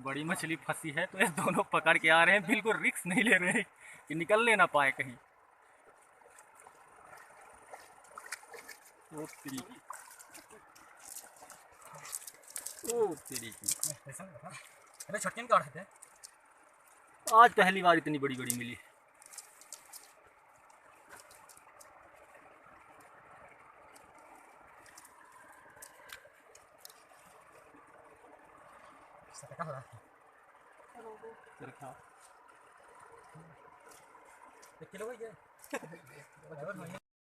बड़ी मछली फंसी है तो ये दोनों पकड़ के आ रहे हैं, बिल्कुल रिस्क नहीं ले रहे हैं कि निकलने ना पाए कहीं। ओ तेरी की, ओ तेरी की। छटकिन काट देते हैं। आज पहली बार इतनी बड़ी बड़ी मिली। किलो